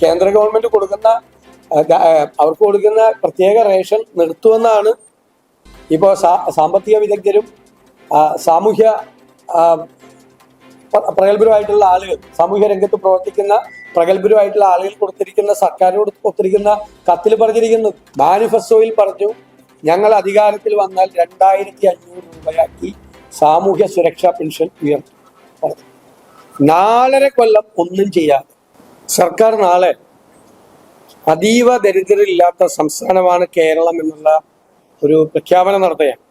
കേന്ദ്ര ഗവൺമെന്റ് കൊടുക്കുന്ന അവർക്ക് കൊടുക്കുന്ന പ്രത്യേക റേഷൻ നിർത്തുമെന്നാണ് ഇപ്പോൾ സാമ്പത്തിക വിദഗ്ധരും സാമൂഹ്യ പ്രഗത്ഭരുമായിട്ടുള്ള ആളുകൾ, സാമൂഹ്യ രംഗത്ത് പ്രവർത്തിക്കുന്ന പ്രഗത്ഭരുമായിട്ടുള്ള ആളുകൾ കൊടുത്തിരിക്കുന്ന, സർക്കാരിനോട് കൊടുത്തിരിക്കുന്ന കത്തിൽ പറഞ്ഞിരിക്കുന്നു. മാനിഫെസ്റ്റോയിൽ പറഞ്ഞു, ഞങ്ങൾ അധികാരത്തിൽ വന്നാൽ 2500 രൂപയാക്കി സാമൂഹ്യ സുരക്ഷാ പെൻഷൻ ഉയർത്തും. 4.5 കൊല്ലം ഒന്നും ചെയ്യാതെ സർക്കാർ നാളെ അതീവ ദരിദ്രരില്ലാത്ത സംസ്ഥാനമാണ് കേരളം എന്നുള്ള ഒരു പ്രഖ്യാപനം നടത്തുകയാണ്.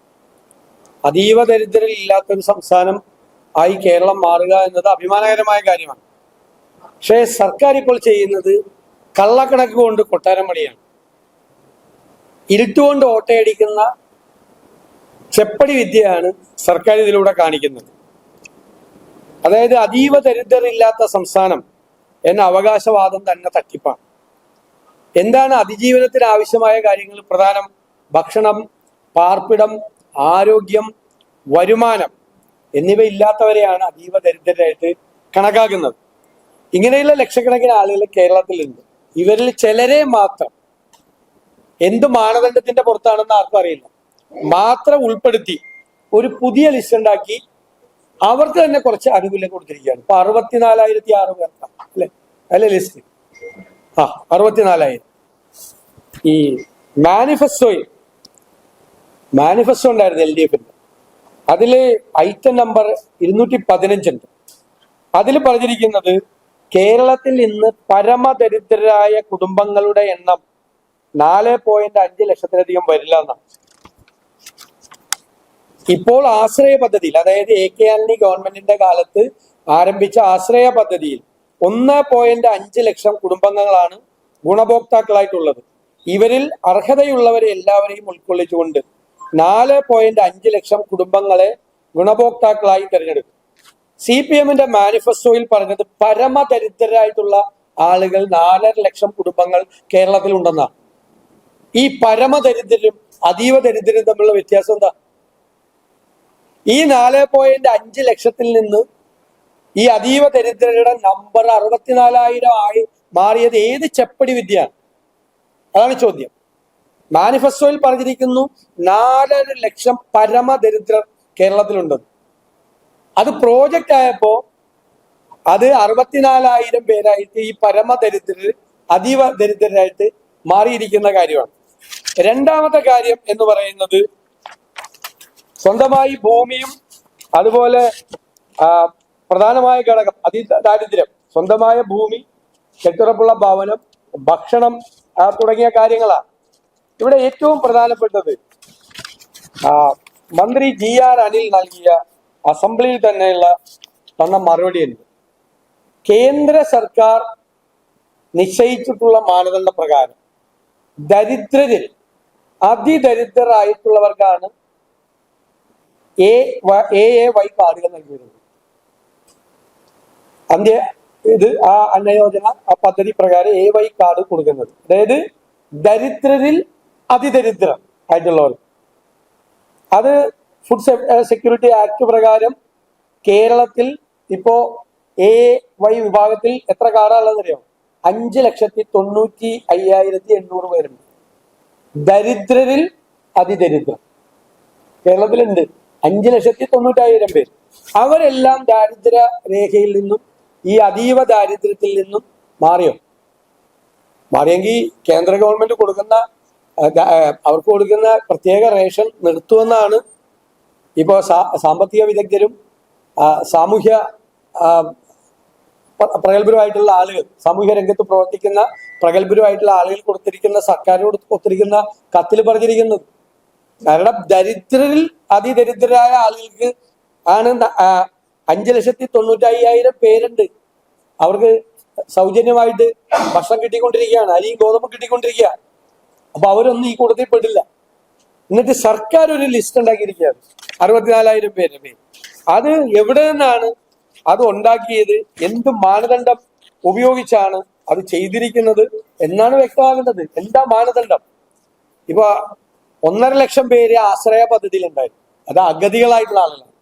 അതീവ ദരിദ്രരില്ലാത്ത ഒരു സംസ്ഥാനം ആയി കേരളം മാറുക എന്നത് അഭിമാനകരമായ കാര്യമാണ്. പക്ഷേ സർക്കാർ ഇപ്പോൾ ചെയ്യുന്നത് കള്ളക്കണക്ക് കൊണ്ട് കൊട്ടാരം പണിയാണ്. ഇരുട്ടുകൊണ്ട് ഓട്ടയടിക്കുന്ന ചെപ്പടി വിദ്യയാണ് സർക്കാർ ഇതിലൂടെ കാണിക്കുന്നത്. അതായത് അതീവ ദരിദ്രരില്ലാത്ത സംസ്ഥാനം എന്ന അവകാശവാദം തന്നെ തട്ടിപ്പാണ്. എന്താണ് അതിജീവനത്തിന് ആവശ്യമായ കാര്യങ്ങൾ? പ്രധാനം ഭക്ഷണം, പാർപ്പിടം, ആരോഗ്യം, വരുമാനം എന്നിവ ഇല്ലാത്തവരെയാണ് അതീവ ദരിദ്രരായിട്ട് കണക്കാക്കുന്നത്. ഇങ്ങനെയുള്ള ലക്ഷക്കണക്കിന് ആളുകൾ കേരളത്തിലുണ്ട്. ഇവരിൽ ചിലരെ മാത്രം, എന്ത് മാനദണ്ഡത്തിന്റെ പുറത്താണെന്ന് ആർക്കും അറിയില്ല, മാത്രം ഉൾപ്പെടുത്തി ഒരു പുതിയ ലിസ്റ്റ് ഉണ്ടാക്കി അവർക്ക് തന്നെ കുറച്ച് ആനുകൂല്യം കൊടുത്തിരിക്കുകയാണ്. ഇപ്പൊ 64,600 പേർക്കാം അല്ലെ ലിസ്റ്റ്. 64,000. ഈ മാനിഫെസ്റ്റോ ഉണ്ടായിരുന്നു LDFന്റെ. അതില് ഐറ്റം നമ്പർ 215 ഉണ്ട്. അതിൽ പറഞ്ഞിരിക്കുന്നത് കേരളത്തിൽ ഇന്ന് പരമദരിദ്രരായ കുടുംബങ്ങളുടെ എണ്ണം 4.5 ലക്ഷത്തിലധികം വരില്ല എന്നാണ്. ഇപ്പോൾ ആശ്രയ പദ്ധതിയിൽ, അതായത് AK ആന്റണി ഗവൺമെന്റിന്റെ കാലത്ത് ആരംഭിച്ച ആശ്രയ പദ്ധതിയിൽ 1.5 ലക്ഷം കുടുംബങ്ങളാണ് ഗുണഭോക്താക്കളായിട്ടുള്ളത്. ഇവരിൽ അർഹതയുള്ളവരെ എല്ലാവരെയും ഉൾക്കൊള്ളിച്ചുകൊണ്ട് 4.5 ലക്ഷം കുടുംബങ്ങളെ ഗുണഭോക്താക്കളായി തിരഞ്ഞെടുക്കും. CPMന്റെ മാനിഫെസ്റ്റോയിൽ പറഞ്ഞത് പരമദരിദ്രരായിട്ടുള്ള ആളുകൾ 4.5 ലക്ഷം കുടുംബങ്ങൾ കേരളത്തിൽ ഉണ്ടെന്നാണ്. ഈ പരമദരിദ്രരും അതീവ ദരിദ്രരും തമ്മിലുള്ള വ്യത്യാസം എന്താ? ഈ 4.5 ലക്ഷത്തിൽ നിന്ന് ഈ അതീവ ദരിദ്രരുടെ നമ്പർ 64,000 ആയി മാറിയത് ഏത് ചെപ്പടി വിദ്യയാണ്? അതാണ് ചോദ്യം. മാനിഫെസ്റ്റോയിൽ പറഞ്ഞിരിക്കുന്നു 4.5 ലക്ഷം പരമദരിദ്രർ കേരളത്തിലുണ്ടെന്ന്. അത് പ്രോജക്റ്റ് ആയപ്പോ അത് 64,000 പേരായിട്ട് ഈ പരമദരിദ്രർ അതീവ ദരിദ്രരായിട്ട് മാറിയിരിക്കുന്ന കാര്യമാണ്. രണ്ടാമത്തെ കാര്യം എന്ന് പറയുന്നത് സ്വന്തമായി ഭൂമിയും അതുപോലെ പ്രധാനമായ ഘടകം അതിദാരിദ്ര്യം, സ്വന്തമായ ഭൂമി, കെട്ടുറപ്പുള്ള ഭവനം, ഭക്ഷണം തുടങ്ങിയ കാര്യങ്ങളാണ്. ഇവിടെ ഏറ്റവും പ്രധാനപ്പെട്ടത് മന്ത്രി GR അനിൽ നൽകിയ അസംബ്ലിയിൽ തന്നെയുള്ള തന്ന മറുപടിയുണ്ട്. കേന്ദ്ര സർക്കാർ നിശ്ചയിച്ചിട്ടുള്ള മാനദണ്ഡ പ്രകാരം ദരിദ്രരിൽ അതിദരിദ്രരായിട്ടുള്ളവർക്കാണ് AAY കാർഡുകൾ നൽകിയിരുന്നത്. അന്നയോജന പദ്ധതി പ്രകാരം AY കാർഡ് കൊടുക്കുന്നത്, അതായത് ദരിദ്രരിൽ അതിദരിദ്രർ ആയിട്ടുള്ളവർ. അത് ഫുഡ് സെക്യൂരിറ്റി ആക്ട് പ്രകാരം കേരളത്തിൽ ഇപ്പോ AY വിഭാഗത്തിൽ എത്ര കാർഡാണുള്ളത് അറിയാം? 5,95,800 പേരുണ്ട്. ദരിദ്രരിൽ അതിദരിദ്രം കേരളത്തിലുണ്ട് 5,90,000 പേര്. അവരെല്ലാം ദാരിദ്ര്യ രേഖയിൽ നിന്നും ഈ അതീവ ദാരിദ്ര്യത്തിൽ നിന്നും മാറിയെങ്കിൽ കേന്ദ്ര ഗവൺമെന്റ് കൊടുക്കുന്ന അവർക്ക് കൊടുക്കുന്ന പ്രത്യേക റേഷൻ നിർത്തുമെന്നാണ് ഇപ്പോൾ സാമ്പത്തിക വിദഗ്ധരും സാമൂഹ്യ പ്രഗത്ഭരുമായിട്ടുള്ള ആളുകൾ, സാമൂഹ്യ രംഗത്ത് പ്രവർത്തിക്കുന്ന പ്രഗത്ഭരുമായിട്ടുള്ള ആളുകൾ കൊടുത്തിരിക്കുന്ന, സർക്കാരിനോട് കൊടുത്തിരിക്കുന്ന കത്തിൽ പറഞ്ഞിരിക്കുന്നത്. കാരണം ദരിദ്രരിൽ അതിദരിദ്രരായ ആളുകൾക്ക് ആണ് 5,95,000 പേരുണ്ട്. അവർക്ക് സൗജന്യമായിട്ട് ഭക്ഷണം കിട്ടിക്കൊണ്ടിരിക്കുകയാണ്, അരിയും ഗോതമ്പും കിട്ടിക്കൊണ്ടിരിക്കുക. അപ്പൊ അവരൊന്നും ഈ കൂട്ടത്തിൽ പെടില്ല. എന്നിട്ട് സർക്കാർ ഒരു ലിസ്റ്റ് ഉണ്ടാക്കിയിരിക്കുകയാണ് 64,000 പേരുടെ പേര്. അത് എവിടെ നിന്നാണ് അത് ഉണ്ടാക്കിയത്? എന്ത് മാനദണ്ഡം ഉപയോഗിച്ചാണ് അത് ചെയ്തിരിക്കുന്നത് എന്നാണ് വ്യക്തമാകുന്നത്. എന്താ മാനദണ്ഡം? ഇപ്പൊ 1.5 ലക്ഷം പേര് ആശ്രയ പദ്ധതിയിൽ ഉണ്ടായിരുന്നു. അത് അഗതികളായിട്ടുള്ള ആളുകളാണ്.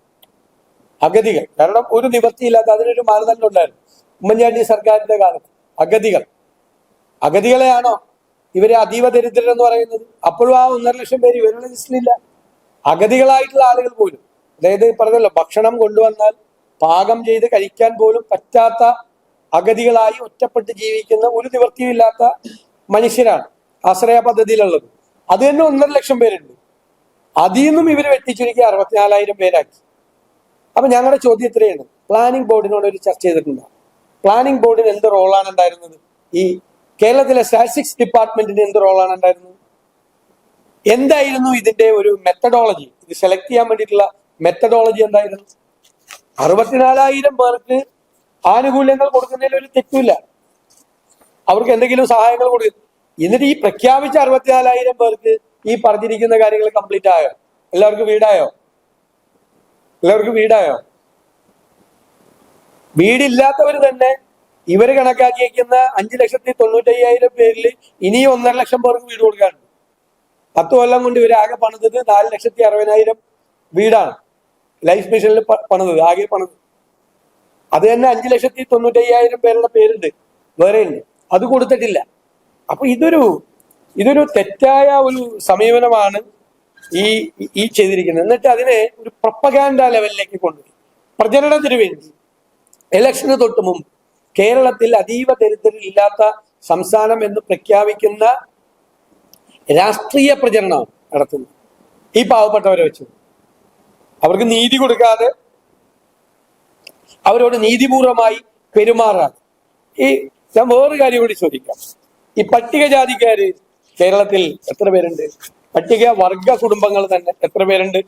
അഗതികൾ, കാരണം ഒരു നിവൃത്തിയില്ലാത്ത, അതിനൊരു മാനദണ്ഡം ഉണ്ടായിരുന്നു ഉമ്മൻചാണ്ടി സർക്കാരിന്റെ കാലത്ത്. അഗതികൾ അഗതികളെയാണോ ഇവരെ അതീവ ദരിദ്രരെന്ന് പറയുന്നത്? അപ്പോഴും ആ 1.5 ലക്ഷം പേര് ഇവരുടെ ലിസ്റ്റിലില്ല. അഗതികളായിട്ടുള്ള ആളുകൾ പോലും, അതായത് പറഞ്ഞല്ലോ, ഭക്ഷണം കൊണ്ടുവന്നാൽ പാകം ചെയ്ത് കഴിക്കാൻ പോലും പറ്റാത്ത അഗതികളായി ഒറ്റപ്പെട്ട് ജീവിക്കുന്ന, ഒരു നിവൃത്തിയില്ലാത്ത മനുഷ്യരാണ് ആശ്രയ പദ്ധതിയിലുള്ളത്. അത് തന്നെ 1.5 ലക്ഷം പേരുണ്ട്. അതിൽ നിന്നും ഇവർ വെട്ടിച്ചുരുക്കി 64,000 പേരാക്കി. അപ്പൊ ഞങ്ങളുടെ ചോദ്യം ഇത്രയാണ്, പ്ലാനിംഗ് ബോർഡിനോട് ഒരു ചർച്ച ചെയ്തിട്ടുണ്ട്. പ്ലാനിംഗ് ബോർഡിന് എന്ത് റോളാണ് ഉണ്ടായിരുന്നത്? ഈ കേരളത്തിലെ സ്റ്റാറ്റിസ്റ്റിക്സ് ഡിപ്പാർട്ട്മെന്റിന് എന്ത് റോളാണ് ഉണ്ടായിരുന്നത്? എന്തായിരുന്നു ഇതിന്റെ ഒരു മെത്തഡോളജി? ഇത് സെലക്ട് ചെയ്യാൻ വേണ്ടിയിട്ടുള്ള മെത്തഡോളജി എന്തായിരുന്നു? 64,000 പേർക്ക് ആനുകൂല്യങ്ങൾ കൊടുക്കുന്നതിൽ ഒരു തെറ്റില്ല, അവർക്ക് എന്തെങ്കിലും സഹായങ്ങൾ കൊടുക്കും. എന്നിട്ട് ഈ പ്രഖ്യാപിച്ച 64,000 പേർക്ക് ഈ പറഞ്ഞിരിക്കുന്ന കാര്യങ്ങൾ കംപ്ലീറ്റ് ആയോ? എല്ലാവർക്കും വീടായോ? എല്ലാവർക്കും വീടായോ? വീടില്ലാത്തവർ തന്നെ ഇവര് കണക്കാക്കിയിരിക്കുന്ന 5,95,000 പേരിൽ ഇനിയും 1.5 ലക്ഷം പേർക്ക് വീട് കൊടുക്കാനുണ്ട്. 10 കൊല്ലം കൊണ്ട് ഇവർ ആകെ പണിതത് 4,60,000 വീടാണ്. ലൈഫ് മിഷനിൽ പണിതത്, ആകെ പണിത്. അത് തന്നെ 5,95,000 പേരുടെ പേരുണ്ട്, വേറെ ഉണ്ട്, അത് കൊടുത്തിട്ടില്ല. അപ്പൊ ഇതൊരു തെറ്റായ ഒരു സമീപനമാണ് ഈ ചെയ്തിരിക്കുന്നത്. എന്നിട്ട് അതിനെ ഒരു പ്രൊപ്പഗാൻഡ ലെവലിലേക്ക് കൊണ്ടുപോയി. പ്രചരണത്തിന് വേണ്ടി ഇലക്ഷന് തൊട്ട് മുമ്പ് കേരളത്തിൽ അതീവ ദരിദ്രരില്ലാത്ത സംസ്ഥാനം എന്ന് പ്രഖ്യാപിക്കുന്ന രാഷ്ട്രീയ പ്രചരണമാണ് നടത്തുന്നത്. ഈ പാവപ്പെട്ടവരെ വെച്ച് അവർക്ക് നീതി കൊടുക്കാതെ, അവരോട് നീതിപൂർവമായി പെരുമാറാതെ. ഞാൻ വേറൊരു കാര്യം കൂടി ചോദിക്കാം. ഈ പട്ടികജാതിക്കാര് കേരളത്തിൽ എത്ര പേരുണ്ട്? പട്ടിക വർഗ കുടുംബങ്ങൾ തന്നെ എത്ര പേരുണ്ട്?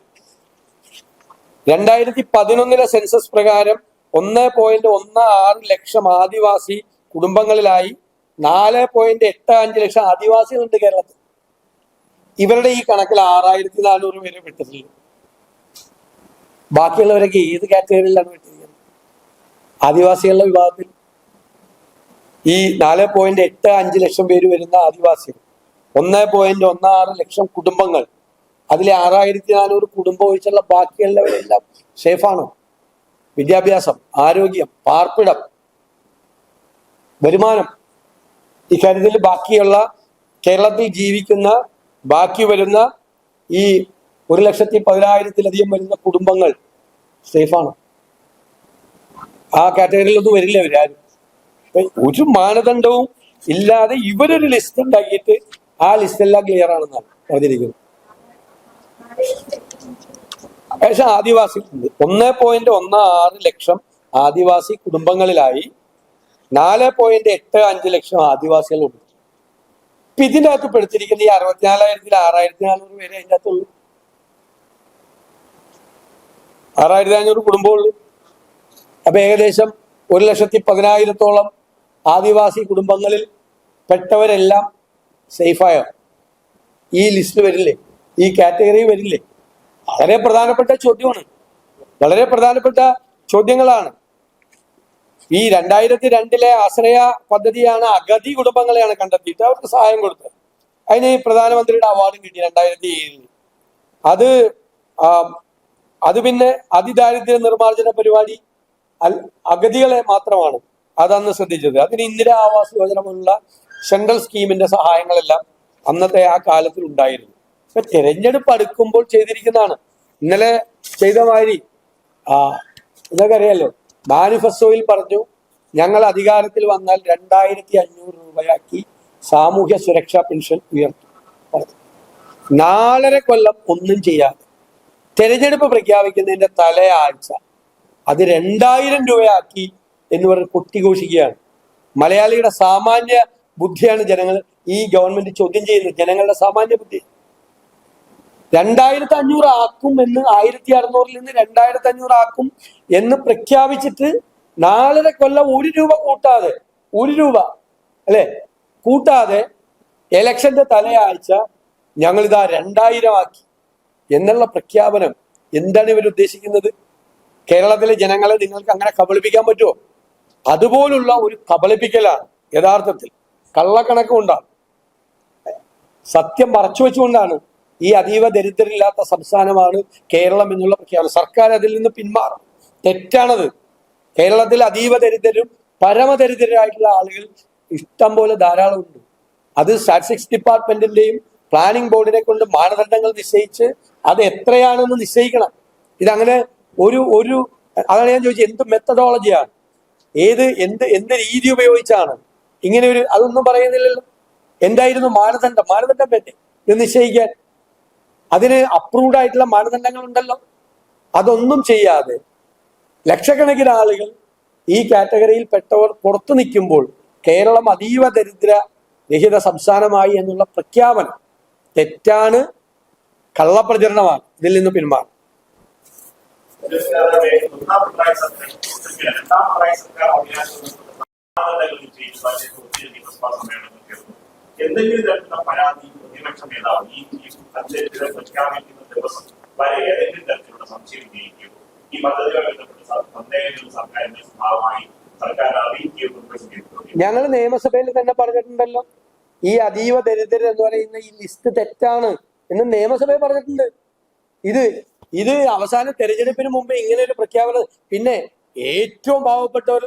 2011 സെൻസസ് പ്രകാരം 1.16 ലക്ഷം ആദിവാസി കുടുംബങ്ങളിലായി 4.85 ലക്ഷം ആദിവാസികളുണ്ട് കേരളത്തിൽ. ഇവരുടെ ഈ കണക്കിൽ 6,400 പേരെ പെട്ടിട്ടില്ല. ബാക്കിയുള്ളവരൊക്കെ ഏത് കാറ്റഗറിയിലാണ് പെട്ടിരിക്കുന്നത്? ആദിവാസികളുടെ വിഭാഗത്തിൽ ഈ 4.85 ലക്ഷം പേര് വരുന്ന ആദിവാസികൾ, 1.16 ലക്ഷം കുടുംബങ്ങൾ, അതിലെ 6,400 കുടുംബം ഒഴിച്ചുള്ള ബാക്കിയുള്ളവരെല്ലാം സേഫാണോ? വിദ്യാഭ്യാസം, ആരോഗ്യം, പാർപ്പിടം, വരുമാനം, ഇക്കാര്യത്തിൽ ബാക്കിയുള്ള കേരളത്തിൽ ജീവിക്കുന്ന ബാക്കി വരുന്ന ഈ 1,10,000-ലധികം വരുന്ന കുടുംബങ്ങൾ സേഫാണ്? ആ കാറ്റഗറിയിലൊന്നും വരില്ല ഇവരാരും. ഒരു മാനദണ്ഡവും ഇല്ലാതെ ഇവരൊരു ലിസ്റ്റ് ഉണ്ടാക്കിയിട്ട് ആ ലിസ്റ്റ് എല്ലാം ക്ലിയർ ആണെന്നാണ് പറഞ്ഞിരിക്കുന്നത്. പക്ഷെ ആദിവാസികളുണ്ട് 1.16 ലക്ഷം ആദിവാസി കുടുംബങ്ങളിലായി 4.85 ലക്ഷം ആദിവാസികളുണ്ട്. ഇപ്പൊ ഇതിന്റെ അകത്ത് പെടുത്തിരിക്കുന്ന ഈ 64,000-ൽ 6,400 പേരെ അതിൻ്റെ അകത്തുള്ളൂ. 6,500 കുടുംബമുള്ളൂ. അപ്പൊ ഏകദേശം 1,10,000-ഓളം ആദിവാസി കുടുംബങ്ങളിൽ പെട്ടവരെല്ലാം സേഫായോ? ഈ ലിസ്റ്റ് വരില്ലേ? ഈ കാറ്റഗറി വരില്ലേ? വളരെ പ്രധാനപ്പെട്ട ചോദ്യമാണ്, വളരെ പ്രധാനപ്പെട്ട ചോദ്യങ്ങളാണ്. ഈ 2002 ആശ്രയ പദ്ധതിയാണ് അഗതി കുടുംബങ്ങളെയാണ് കണ്ടെത്തിയിട്ട് അവർക്ക് സഹായം കൊടുത്തത്. അതിന് പ്രധാനമന്ത്രിയുടെ അവാർഡും കിട്ടി 2007. അത് പിന്നെ അതിദാരിദ്ര്യ നിർമ്മാർജ്ജന പരിപാടി അഗതികളെ മാത്രമാണ് അതന്ന് ശ്രദ്ധിച്ചത്. അതിന് ഇന്ദിരാ ആവാസ് യോജന പോലുള്ള സെൻട്രൽ സ്കീമിന്റെ സഹായങ്ങളെല്ലാം അന്നത്തെ ആ കാലത്തിൽ ഉണ്ടായിരുന്നു. ഇപ്പൊ തെരഞ്ഞെടുപ്പ് അടുക്കുമ്പോൾ ചെയ്തിരിക്കുന്നതാണ്. ഇന്നലെ ചെയ്ത മാതിരി ഇതൊക്കെ അറിയാലോ, മാനിഫെസ്റ്റോയിൽ പറഞ്ഞു ഞങ്ങൾ അധികാരത്തിൽ വന്നാൽ 2,500 രൂപയാക്കി സാമൂഹ്യ സുരക്ഷാ പെൻഷൻ ഉയർത്തും. 4.5 കൊല്ലം ഒന്നും ചെയ്യാതെ തെരഞ്ഞെടുപ്പ് പ്രഖ്യാപിക്കുന്നതിന്റെ തലേ ആഴ്ച അത് 2,000 രൂപയാക്കി എന്ന് പറഞ്ഞ് കൊട്ടിഘോഷിക്കുകയാണ്. മലയാളിയുടെ സാമാന്യ ബുദ്ധിയാണ് ജനങ്ങൾ ഈ ഗവൺമെന്റ് ചോദ്യം ചെയ്യുന്നത്. ജനങ്ങളുടെ സാമാന്യ ബുദ്ധി 2,500 ആക്കും എന്ന്, 1,600-ൽ നിന്ന് 2,500 ആക്കും എന്ന് പ്രഖ്യാപിച്ചിട്ട് 4.5 കൊല്ലം 1 രൂപ കൂട്ടാതെ, 1 രൂപ അല്ലെ കൂട്ടാതെ എലക്ഷന്റെ തലയാഴ്ച ഞങ്ങളിതാ 2,000 ആക്കി എന്നുള്ള പ്രഖ്യാപനം എന്താണ് ഇവർ ഉദ്ദേശിക്കുന്നത്? കേരളത്തിലെ ജനങ്ങളെ നിങ്ങൾക്ക് അങ്ങനെ കബളിപ്പിക്കാൻ പറ്റുമോ? അതുപോലുള്ള ഒരു കബളിപ്പിക്കലാണ് യഥാർത്ഥത്തിൽ. കള്ളക്കണക്ക് കൊണ്ടാണ്, സത്യം മറച്ചു വെച്ചുകൊണ്ടാണ് ഈ അതീവ ദരിദ്രരില്ലാത്ത സംസ്ഥാനമാണ് കേരളം എന്നുള്ള പ്രഖ്യാപനം. സർക്കാർ അതിൽ നിന്ന് പിന്മാറും. തെറ്റാണത്. കേരളത്തിൽ അതീവ ദരിദ്രരും പരമദരിദ്രരായിട്ടുള്ള ആളുകൾ ഇഷ്ടം പോലെ ധാരാളം ഉണ്ട്. അത് സ്റ്റാറ്റിസ്റ്റിക്സ് ഡിപ്പാർട്ട്മെന്റിന്റെയും പ്ലാനിംഗ് ബോർഡിനെ കൊണ്ട് മാനദണ്ഡങ്ങൾ നിശ്ചയിച്ച് അത് എത്രയാണെന്ന് നിശ്ചയിക്കണം. ഇതങ്ങനെ ഒരു അതാണ് ഞാൻ ചോദിച്ചത്, എന്ത് മെത്തഡോളജിയാണ്, എന്ത് രീതി ഉപയോഗിച്ചാണ് ഇങ്ങനെ അതൊന്നും പറയുന്നില്ലല്ലോ. എന്തായിരുന്നു മാനദണ്ഡം വേണ്ടേ ഇത് നിശ്ചയിക്കാൻ? അതിന് അപ്രൂവ്ഡ് ആയിട്ടുള്ള മാനദണ്ഡങ്ങൾ ഉണ്ടല്ലോ. അതൊന്നും ചെയ്യാതെ ലക്ഷക്കണക്കിന് ആളുകൾ ഈ കാറ്റഗറിയിൽ പെട്ടവർ പുറത്തു നിൽക്കുമ്പോൾ കേരളം അതീവ ദരിദ്ര രഹിത സംസ്ഥാനമായി എന്നുള്ള പ്രഖ്യാപനം തെറ്റാണ്, കള്ളപ്രചരണമാണ്. ഇതിൽ നിന്ന് പിന്മാറും. എന്തെങ്കിലും തരത്തിലുള്ള പരാതി പ്രതിപക്ഷ നേതാവ് ഈ പ്രഖ്യാപിക്കുന്ന ദിവസം വരെ ഏതെങ്കിലും തരത്തിലുള്ള സംശയം ഉന്നയിക്കുകയോ ഈ പദ്ധതികളുമായി ബന്ധപ്പെട്ട് എന്തെങ്കിലും സർക്കാരിന്റെ ഭാഗമായി സർക്കാർ അറിയിക്കുകയോ ഞങ്ങൾ നിയമസഭയിൽ തന്നെ പറഞ്ഞിട്ടുണ്ടല്ലോ, ഈ അതീവ ദരിദ്രർ എന്ന് പറയുന്ന ഈ ലിസ്റ്റ് തെറ്റാണ് എന്ന് നിയമസഭയിൽ പറഞ്ഞിട്ടുണ്ട്. ഇത് അവസാന തെരഞ്ഞെടുപ്പിന് മുമ്പ് ഇങ്ങനെ ഒരു പ്രഖ്യാപനം. പിന്നെ ഏറ്റവും പാവപ്പെട്ടവർ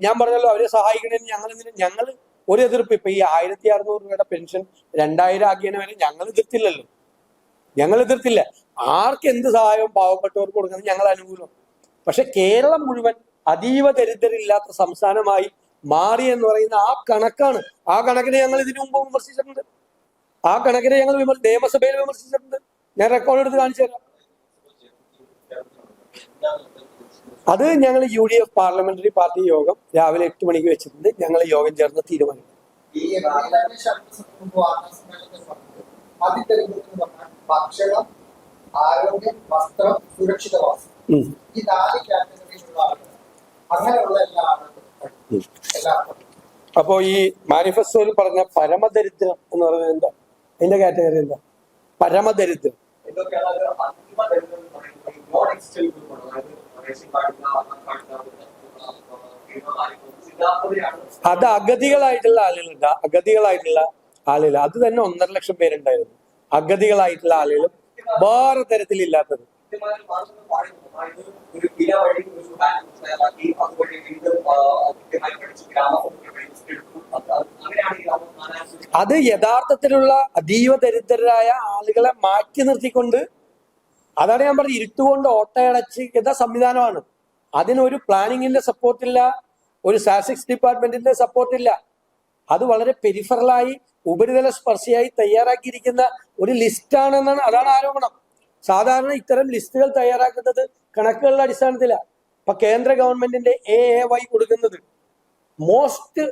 ഞാൻ പറഞ്ഞല്ലോ, അവരെ സഹായിക്കണമെന്ന് ഞങ്ങൾ ഒരു എതിർപ്പ്. ഇപ്പൊ ഈ 1600 രൂപയുടെ പെൻഷൻ 2000 ആക്കിയതിനെ വരെ ഞങ്ങൾ എതിർത്തില്ല. ആർക്ക് എന്ത് സഹായവും പാവപ്പെട്ടവർക്ക് കൊടുക്കുന്നത് ഞങ്ങൾ അനുകൂലം. പക്ഷെ കേരളം മുഴുവൻ അതീവ ദരിദ്രരില്ലാത്ത സംസ്ഥാനമായി മാറി എന്ന് പറയുന്ന ആ കണക്കാണ്. ആ കണക്കിനെ ഞങ്ങൾ ഇതിനു മുമ്പ് വിമർശിച്ചിട്ടുണ്ട്. ആ കണക്കിനെ ഞങ്ങൾ നിയമസഭയിൽ വിമർശിച്ചിട്ടുണ്ട്. ഞാൻ റെക്കോർഡ് എടുത്ത് കാണിച്ചു തരാം. അത് ഞങ്ങൾ UDF പാർലമെന്ററി പാർട്ടി യോഗം രാവിലെ 8 മണിക്ക് വെച്ചിട്ടുണ്ട്. ഞങ്ങൾ യോഗം ചേർന്ന് തീരുമാനിക്കും. ഭക്ഷണം, ആരോഗ്യം, വസ്ത്രം, സുരക്ഷിതവാസം, ഈ 4 കാറ്റഗറിയിലുള്ള ആളുകൾ, അങ്ങനെയുള്ള എല്ലാ ആളുകളും. അപ്പോ ഈ മാനിഫെസ്റ്റോയിൽ പറഞ്ഞ പരമദരിദ്രം എന്ന് പറയുന്നത് എന്താ? അതിന്റെ കാറ്റഗറി എന്താ? പരമദരിദ്രം. അത് അഗതികളായിട്ടുള്ള ആളുകൾ അത് തന്നെ 1.5 ലക്ഷം പേരുണ്ടായിരുന്നു. അഗതികളായിട്ടുള്ള ആളുകളും വേറെ തരത്തിലില്ലാത്തത്. അത് യഥാർത്ഥത്തിലുള്ള അതീവ ദരിദ്രരായ ആളുകളെ മാറ്റി നിർത്തിക്കൊണ്ട്, അതാണ് ഞാൻ പറഞ്ഞത്, ഇരുട്ടുകൊണ്ട് ഓട്ടയടച്ച് എന്ന സംവിധാനമാണ്. അതിനൊരു പ്ലാനിങ്ങിന്റെ സപ്പോർട്ടില്ല, ഒരു സ്റ്റാറ്റിസ്റ്റിക്സ് ഡിപ്പാർട്ട്മെന്റിന്റെ സപ്പോർട്ടില്ല. അത് വളരെ പെരിഫറലായി ഉപരിതല സ്പർശിയായി തയ്യാറാക്കിയിരിക്കുന്ന ഒരു ലിസ്റ്റാണെന്നാണ്, അതാണ് ആരോപണം. സാധാരണ ഇത്തരം ലിസ്റ്റുകൾ തയ്യാറാക്കുന്നത് കണക്കുകളുടെ അടിസ്ഥാനത്തിലാണ്. ഇപ്പൊ കേന്ദ്ര ഗവൺമെന്റിന്റെ AAY കൊടുക്കുന്നത് മോസ്റ്റ്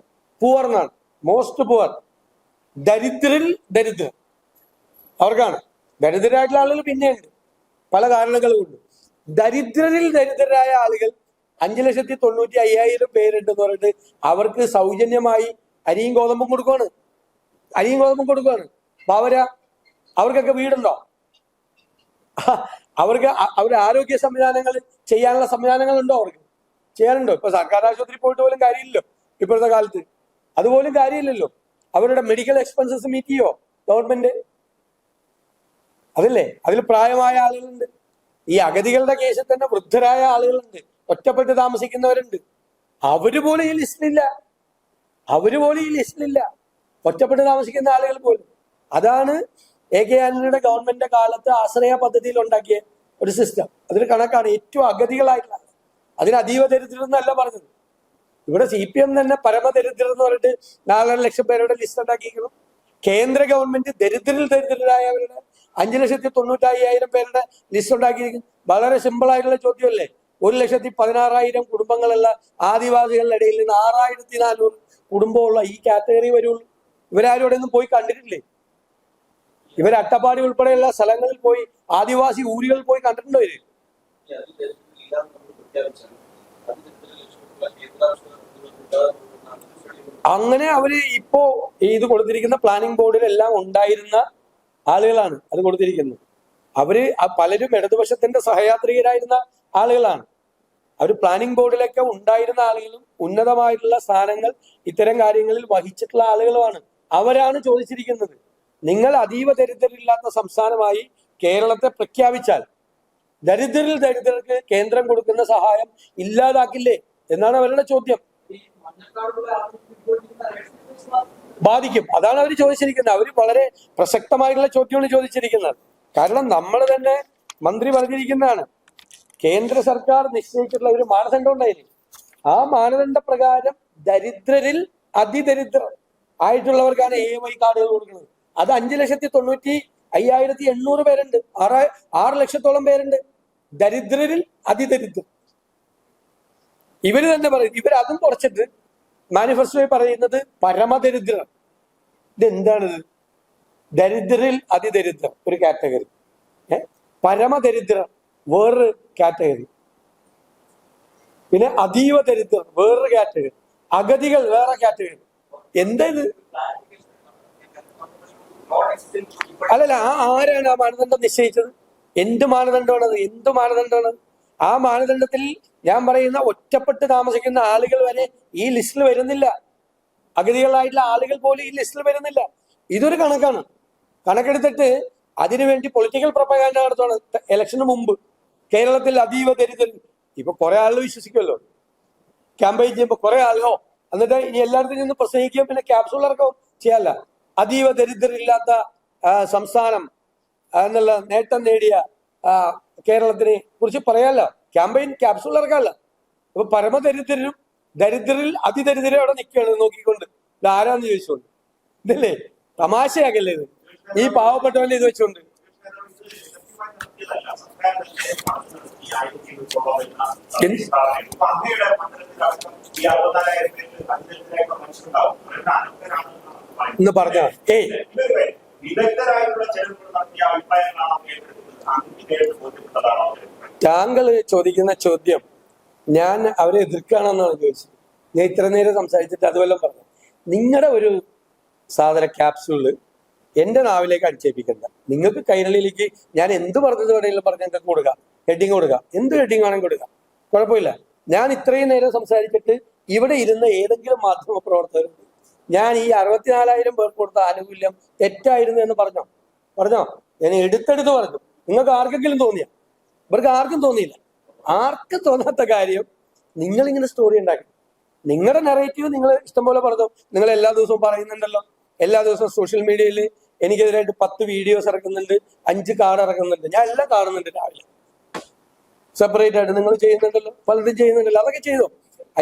പുവർ എന്നാണ്. മോസ്റ്റ് പുവർ, ദരിദ്രരിൽ ദരിദ്രർ അവർക്കാണ്. ദരിദ്രരായിട്ടുള്ള ആളുകൾ പിന്നെയുണ്ട്, പല കാരണങ്ങൾ കൊണ്ട്. ദരിദ്രരിൽ ദരിദ്രരായ ആളുകൾ 5,95,000 പേരുണ്ടെന്ന് പറഞ്ഞിട്ട് അവർക്ക് സൗജന്യമായി അരിയും ഗോതമ്പും കൊടുക്കുകയാണ്. അപ്പൊ അവർക്കൊക്കെ വീടുണ്ടോ? അവരുടെ ആരോഗ്യ സംവിധാനങ്ങൾ ചെയ്യാനുള്ള സംവിധാനങ്ങൾ ഉണ്ടോ? അവർക്ക് ചെയ്യാനുണ്ടോ? ഇപ്പൊ സർക്കാർ ആശുപത്രി പോയിട്ട് പോലും കാര്യമില്ലല്ലോ ഇപ്പോഴത്തെ കാലത്ത്. അതുപോലും കാര്യമില്ലല്ലോ. അവരുടെ മെഡിക്കൽ എക്സ്പെൻസസ് മീറ്റ് ചെയ്യോ ഗവൺമെന്റ്? അതില്ലേ, അതിൽ പ്രായമായ ആളുകളുണ്ട്. ഈ അഗതികളുടെ കേസിൽ തന്നെ വൃദ്ധരായ ആളുകളുണ്ട്, ഒറ്റപ്പെട്ട് താമസിക്കുന്നവരുണ്ട്. അവര് പോലും ഈ ലിസ്റ്റിലില്ല. ഒറ്റപ്പെട്ട് താമസിക്കുന്ന ആളുകൾ പോലും. അതാണ് AK ആന്റണിയുടെ ഗവൺമെന്റിന്റെ കാലത്ത് ആശ്രയ പദ്ധതിയിൽ ഉണ്ടാക്കിയ ഒരു സിസ്റ്റം. അതിന് കണക്കാണ് ഏറ്റവും അഗതികളായിട്ടുള്ള. അതിന് അതീവ ദരിദ്രം എന്നല്ല പറഞ്ഞത്. ഇവിടെ CPM തന്നെ പരമദരിദ്രം എന്ന് പറഞ്ഞിട്ട് 4.5 ലക്ഷം പേരുടെ ലിസ്റ്റ് ഉണ്ടാക്കിയിരിക്കണം. കേന്ദ്ര ഗവൺമെന്റ് ദരിദ്രരായവരുടെ 5,95,000 പേരുടെ ലിസ്റ്റ് ഉണ്ടാക്കിയിരിക്കും. വളരെ സിമ്പിൾ ആയിട്ടുള്ള ചോദ്യമല്ലേ? 1,16,000 കുടുംബങ്ങളുള്ള ആദിവാസികളുടെ ഇടയിൽ നിന്ന് 6,400 കുടുംബമുള്ള ഈ കാറ്റഗറി വരുള്ളൂ. ഇവരാരും ഇവിടെ ഒന്നും പോയി കണ്ടിട്ടില്ലേ? ഇവർ അട്ടപ്പാടി ഉൾപ്പെടെയുള്ള സ്ഥലങ്ങളിൽ പോയി, ആദിവാസി ഊരുകളിൽ പോയി കണ്ടിട്ടുണ്ടോ ഇവര്? അങ്ങനെ അവര് ഇപ്പോ ഇത് കൊടുത്തിരിക്കുന്ന പ്ലാനിംഗ് ബോർഡിലെല്ലാം ഉണ്ടായിരുന്ന ആളുകളാണ് അത് കൊടുത്തിരിക്കുന്നത്. അവര് പലരും ഇടതുപക്ഷത്തിന്റെ സഹയാത്രികരായിരുന്ന ആളുകളാണ്. അവർ പ്ലാനിംഗ് ബോർഡിലൊക്കെ ഉണ്ടായിരുന്ന ആളുകളും ഉന്നതമായിട്ടുള്ള സ്ഥാനങ്ങൾ ഇത്തരം കാര്യങ്ങളിൽ വഹിച്ചിട്ടുള്ള ആളുകളുമാണ്. അവരാണ് ചോദിച്ചിരിക്കുന്നത്, നിങ്ങൾ അതീവ ദരിദ്രരില്ലാത്ത സംസ്ഥാനമായി കേരളത്തെ പ്രഖ്യാപിച്ചാൽ ദരിദ്രരിൽ ദരിദ്രർക്ക് കേന്ദ്രം കൊടുക്കുന്ന സഹായം ഇല്ലാതാക്കില്ലേ എന്നാണ് അവരുടെ ചോദ്യം. ബാധിക്കും. അതാണ് അവർ ചോദിച്ചിരിക്കുന്നത്. അവർ വളരെ പ്രസക്തമായിട്ടുള്ള ചോദ്യമാണ് ചോദിച്ചിരിക്കുന്നത്. കാരണം നമ്മൾ തന്നെ മന്ത്രി പറഞ്ഞിരിക്കുന്നതാണ്, കേന്ദ്ര സർക്കാർ നിശ്ചയിച്ചിട്ടുള്ള ഒരു മാനദണ്ഡം ഉണ്ടായിരുന്നു. ആ മാനദണ്ഡ പ്രകാരം ദരിദ്രരിൽ അതിദരിദ്രർ ആയിട്ടുള്ളവർക്കാണ് AMI കാർഡുകൾ കൊടുക്കുന്നത്. അത് 5,95,800 പേരുണ്ട്. 6 ലക്ഷത്തോളം പേരുണ്ട് ദരിദ്രരിൽ അതിദരിദ്രർ. ഇവര് തന്നെ പറയും, ഇവരതും കുറച്ചിട്ട് മാനിഫെസ്റ്റോയിൽ പറയുന്നത് പരമദരിദ്രർ. ഇതെന്താണിത്? ദരിദ്രരിൽ അതിദരിദ്രർ ഒരു കാറ്റഗറി, പരമദരിദ്രർ വേറൊരു കാറ്റഗറി, പിന്നെ അതീവ ദരിദ്രർ വേറൊരു കാറ്റഗറി, അഗതികൾ വേറെ കാറ്റഗറി. എന്താ ഇത്? അല്ലല്ല, ആരാണ് ആ മാനദണ്ഡം നിശ്ചയിച്ചത്? എന്ത് മാനദണ്ഡമാണത്? എന്ത് മാനദണ്ഡമാണ്? ആ മാനദണ്ഡത്തിൽ ഞാൻ പറയുന്ന ഒറ്റപ്പെട്ട് താമസിക്കുന്ന ആളുകൾ വരെ ഈ ലിസ്റ്റിൽ വരുന്നില്ല. അഗതികളായിട്ടുള്ള ആളുകൾ പോലും ഈ ലിസ്റ്റിൽ വരുന്നില്ല. ഇതൊരു കണക്കാണ്. കണക്കെടുത്തിട്ട് അതിനുവേണ്ടി പൊളിറ്റിക്കൽ പ്രൊപ്പഗാൻഡ നടത്തുകയാണ്. ഇലക്ഷന് മുമ്പ് കേരളത്തിൽ അതീവ ദരിദ്രൻ, ഇപ്പൊ കുറെ ആളുകൾ വിശ്വസിക്കുമല്ലോ ക്യാമ്പയിൻ ചെയ്യുമ്പോൾ, കുറെ ആളുകളോ, എന്നിട്ട് ഇനി എല്ലായിടത്തും നിന്ന് പ്രസംഗിക്കുകയും പിന്നെ ക്യാപ്സൂൾ ഇറക്കുകയും ചെയ്യാല്ല. അതീവ ദരിദ്രരില്ലാത്ത സംസ്ഥാനം എന്നുള്ള നേട്ടം നേടിയ കേരളത്തിനെ കുറിച്ച് പറയാല്ല, ക്യാമ്പയിൻ ക്യാപ്സൂൾ ഇറക്കാല്ല. അപ്പൊ പരമദരിദ്രരും ദരിദ്രരിൽ അതിദരിദ്രരും അവിടെ നിൽക്കുകയാണ് നോക്കിക്കൊണ്ട്. ഇത് ആരാന്ന് ചോദിച്ചുകൊണ്ട്. ഇതല്ലേ തമാശയാകല്ലേ ഇത്? ഈ പാവപ്പെട്ടവല്ലേ ഇത് വെച്ചുകൊണ്ട്? എന്ന് പറഞ്ഞ താങ്കൾ ചോദിക്കുന്ന ചോദ്യം ഞാൻ അവരെ എതിർക്കുകയാണെന്നാണ് ചോദിച്ചത്. ഞാൻ ഇത്ര നേരം സംസാരിച്ചിട്ട് അതുവല്ലം പറഞ്ഞു. നിങ്ങളുടെ ഒരു സാധന ക്യാപ്സ്യൂള് എന്റെ നാവിലേക്ക് അടിച്ചേൽപ്പിക്കണ്ട. നിങ്ങൾക്ക് കൈരളിയിലേക്ക് ഞാൻ എന്ത് പറഞ്ഞത് വേണമെങ്കിലും പറഞ്ഞ് നിങ്ങൾക്ക് കൊടുക്കാം, ഹെഡിങ് കൊടുക്കാം, എന്ത് ഹെഡിങ് ആണെങ്കിൽ കൊടുക്കാം, കുഴപ്പമില്ല. ഞാൻ ഇത്രയും നേരം സംസാരിച്ചിട്ട് ഇവിടെ ഇരുന്ന ഏതെങ്കിലും മാധ്യമ പ്രവർത്തകരുണ്ട് ഞാൻ ഈ 64,000 പേർക്ക് കൊടുത്ത ആനുകൂല്യം തെറ്റായിരുന്നു എന്ന് പറഞ്ഞോ? ഞാൻ എടുത്തെടുത്ത് പറഞ്ഞു. നിങ്ങൾക്ക് ആർക്കെങ്കിലും തോന്നിയ? ഇവർക്ക് ആർക്കും തോന്നിയില്ല. ആർക്കും തോന്നാത്ത കാര്യം നിങ്ങളിങ്ങനെ സ്റ്റോറി ഉണ്ടാക്കി. നിങ്ങളുടെ നെറേറ്റീവ് നിങ്ങൾ ഇഷ്ടംപോലെ പറഞ്ഞു. നിങ്ങൾ എല്ലാ ദിവസവും പറയുന്നുണ്ടല്ലോ, എല്ലാ ദിവസവും സോഷ്യൽ മീഡിയയിൽ എനിക്കെതിരായിട്ട് 10 വീഡിയോസ് ഇറക്കുന്നുണ്ട്, 5 കാർഡ് ഇറക്കുന്നുണ്ട്. ഞാൻ എല്ലാം കാണുന്നുണ്ട് രാവിലെ സെപ്പറേറ്റ് ആയിട്ട്. നിങ്ങൾ ചെയ്യുന്നുണ്ടല്ലോ, പലതും ചെയ്യുന്നുണ്ടല്ലോ, അതൊക്കെ ചെയ്തോ.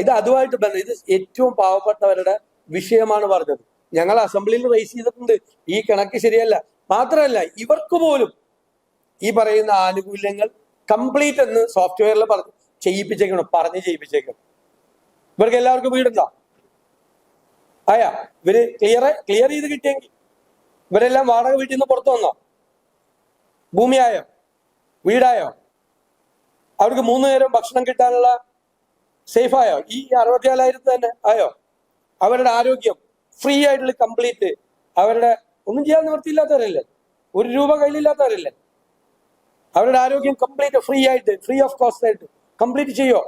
ഇത് അതുമായിട്ട് ബന്ധം. ഇത് ഏറ്റവും പാവപ്പെട്ടവരുടെ വിഷയമാണ് പറഞ്ഞത്. ഞങ്ങൾ അസംബ്ലിയിൽ റേസ് ചെയ്തിട്ടുണ്ട്. ഈ കണക്ക് ശരിയല്ല. മാത്രമല്ല ഇവർക്ക് പോലും ഈ പറയുന്ന ആനുകൂല്യങ്ങൾ കംപ്ലീറ്റ് എന്ന് സോഫ്റ്റ്വെയറിൽ പറഞ്ഞ് ചെയ്യിപ്പിച്ചേക്കണം. ഇവർക്ക് എല്ലാവർക്കും വീടുണ്ടോ? ആയാ? ഇവര് ക്ലിയർ ചെയ്ത് കിട്ടിയെങ്കിൽ ഇവരെല്ലാം വാടക വീട്ടിൽ നിന്ന് പുറത്തു വന്നോ? ഭൂമിയായോ? വീടായോ? അവർക്ക് 3 നേരം ഭക്ഷണം കിട്ടാനുള്ള സേഫ് ആയോ? ഈ 64,000 തന്നെ ആയോ? അവരുടെ ആരോഗ്യം ഫ്രീ ആയിട്ടുള്ള കംപ്ലീറ്റ്, അവരുടെ ഒന്നും ചെയ്യാൻ നിവൃത്തിയില്ലാത്തവരല്ലേ, 1 രൂപ കയ്യിലില്ലാത്തവരല്ലേ, അവരുടെ ആരോഗ്യം കംപ്ലീറ്റ് ഫ്രീ ആയിട്ട്, ഫ്രീ ഓഫ് കോസ്റ്റ് ആയിട്ട് കംപ്ലീറ്റ് ചെയ്യോ?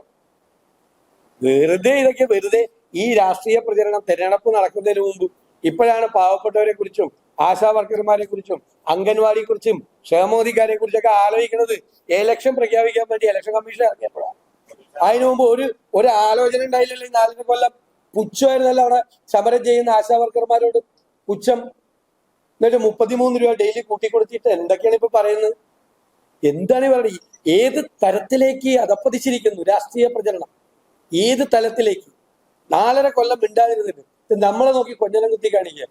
വെറുതെ ഈ രാഷ്ട്രീയ പ്രചരണം തെരഞ്ഞെടുപ്പ് നടക്കുന്നതിന് മുമ്പ് ഇപ്പോഴാണ് പാവപ്പെട്ടവരെ കുറിച്ചും ആശാ വർക്കർമാരെ കുറിച്ചും അംഗൻവാടിയെ കുറിച്ചും ക്ഷേമോധികാരെ കുറിച്ചൊക്കെ ആലോചിക്കുന്നത്. ഇലക്ഷൻ പ്രഖ്യാപിക്കാൻ വേണ്ടി ഇലക്ഷൻ കമ്മീഷൻ ഇറങ്ങിയപ്പോഴാണ്. അതിനു മുമ്പ് ഒരു ആലോചന ഉണ്ടായില്ലല്ലോ. 4 കൊല്ലം പുച്ഛമായിരുന്നല്ലോ അവിടെ സമരം ചെയ്യുന്ന ആശാ വർക്കർമാരോട് പുച്ഛം. എന്നിട്ട് 33 രൂപ ഡെയിലി കൂട്ടിക്കൊടുത്തിട്ട് എന്തൊക്കെയാണ് ഇപ്പൊ പറയുന്നത്? എന്താണ് പറയുന്നത്? ഏത് തരത്തിലേക്ക് അധപ്പതിച്ചിരിക്കുന്നു രാഷ്ട്രീയ പ്രചരണം? ഏത് തലത്തിലേക്ക്? 4.5 കൊല്ലം മിണ്ടാതിരുന്നിട്ട് നമ്മളെ നോക്കി കൊഞ്ഞനം കുത്തി കാണിക്കുക.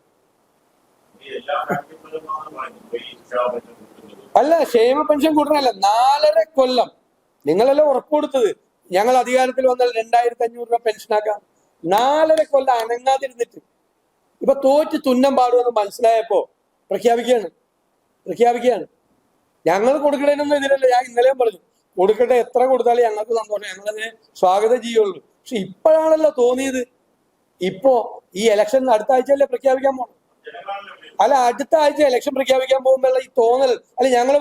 അല്ല, ക്ഷേമ പെൻഷൻ കൂട്ടണല്ല. 4.5 കൊല്ലം നിങ്ങളെല്ലാം ഉറപ്പ് കൊടുത്തത് ഞങ്ങൾ അധികാരത്തിൽ വന്നാൽ 2,500 രൂപ പെൻഷനാക്കാം. 4.5 കൊല്ലം അനങ്ങാതിരുന്നിട്ട് ഇപ്പൊ തോറ്റ് തുന്നം പാടുമെന്ന് മനസ്സിലായപ്പോ പ്രഖ്യാപിക്കുകയാണ്. ഞങ്ങൾ കൊടുക്കണേനൊന്നും എതിരല്ല. ഞാൻ ഇന്നലെയും പറഞ്ഞു, കൊടുക്കട്ടെ, എത്ര കൊടുത്താലും ഞങ്ങൾക്ക് സന്തോഷം, ഞങ്ങളതിനെ സ്വാഗതം ചെയ്യുള്ളൂ. പക്ഷെ ഇപ്പോഴാണല്ലോ തോന്നിയത്. ഇപ്പോ ഈ ഇലക്ഷൻ അടുത്ത ആഴ്ചയല്ലേ പ്രഖ്യാപിക്കാൻ പോകണം? അല്ല, അടുത്ത ആഴ്ച ഇലക്ഷൻ പ്രഖ്യാപിക്കാൻ പോകുമ്പോഴുള്ള ഈ തോന്നൽ അല്ല ഞങ്ങൾ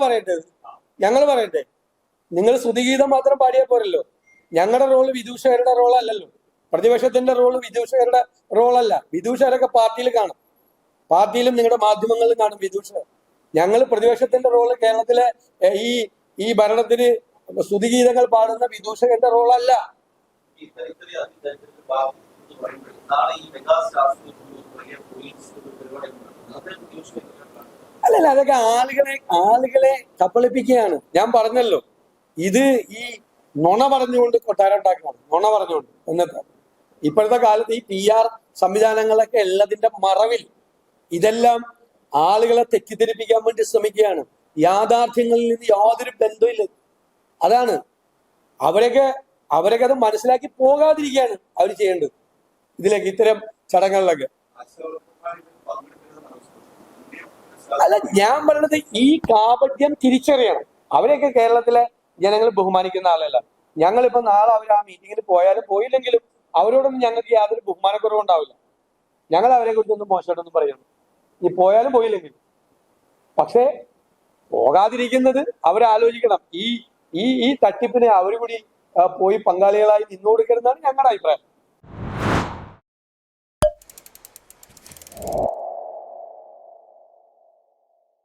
പറയട്ടെ. നിങ്ങൾ സ്തുതിഗീതം മാത്രം പാടിയാൽ പോരല്ലോ. ഞങ്ങളുടെ റോള് വിദൂഷകരുടെ റോളല്ലല്ലോ. പ്രതിപക്ഷത്തിന്റെ റോള് വിദൂഷകരുടെ റോളല്ല. വിദൂഷകരൊക്കെ പാർട്ടിയിൽ കാണും, പാർട്ടിയിലും നിങ്ങളുടെ മാധ്യമങ്ങളിലും കാണും വിദൂഷകർ. ഞങ്ങൾ പ്രതിപക്ഷത്തിന്റെ റോള് കേരളത്തിലെ ഈ ഭരണത്തിന് സ്തുതിഗീതങ്ങൾ പാടുന്ന വിദൂഷകന്റെ റോളല്ല. അല്ലല്ല, അതൊക്കെ ആളുകളെ കബളിപ്പിക്കുകയാണ്. ഞാൻ പറഞ്ഞല്ലോ, ഇത് ഈ നുണ പറഞ്ഞുകൊണ്ട് കൊട്ടാരം ഉണ്ടാക്കുകയാണ്, നുണ പറഞ്ഞുകൊണ്ട്. എന്നിട്ട് ഇപ്പോഴത്തെ കാലത്ത് ഈ PR സംവിധാനങ്ങളൊക്കെ ഉള്ളതിന്റെ മറവിൽ ഇതെല്ലാം ആളുകളെ തെറ്റിദ്ധരിപ്പിക്കാൻ വേണ്ടി ശ്രമിക്കുകയാണ്. യാഥാർത്ഥ്യങ്ങളിൽ നിന്ന് യാതൊരു ബന്ധമില്ല. അതാണ് അവരൊക്കെ അത് മനസ്സിലാക്കി പോകാതിരിക്കുകയാണ് അവർ ചെയ്യേണ്ടത് ഇതിലേക്ക്, ഇത്തരം ചടങ്ങുകളിലൊക്കെ. അല്ല, ഞാൻ പറയുന്നത് ഈ കാപട്യം തിരിച്ചറിയണം. അവരെയൊക്കെ കേരളത്തിലെ ജനങ്ങൾ ബഹുമാനിക്കുന്ന ആളല്ല. ഞങ്ങളിപ്പോ നാളെ അവർ ആ മീറ്റിങ്ങിൽ പോയാലും പോയില്ലെങ്കിലും അവരോടൊന്നും ഞങ്ങൾക്ക് യാതൊരു ബഹുമാനക്കുറവും ഉണ്ടാവില്ല. ഞങ്ങൾ അവരെ കുറിച്ചൊന്നും മോശമായിട്ടൊന്നും പറയണം, ഈ പോയാലും പോയില്ലെങ്കിലും. പക്ഷേ പോകാതിരിക്കുന്നത് അവരാലോചിക്കണം. ഈ തട്ടിപ്പിനെ അവര് കൂടി പോയി പങ്കാളികളായി നിന്നു കൊടുക്കരുതെന്നാണ് ഞങ്ങളുടെ അഭിപ്രായം.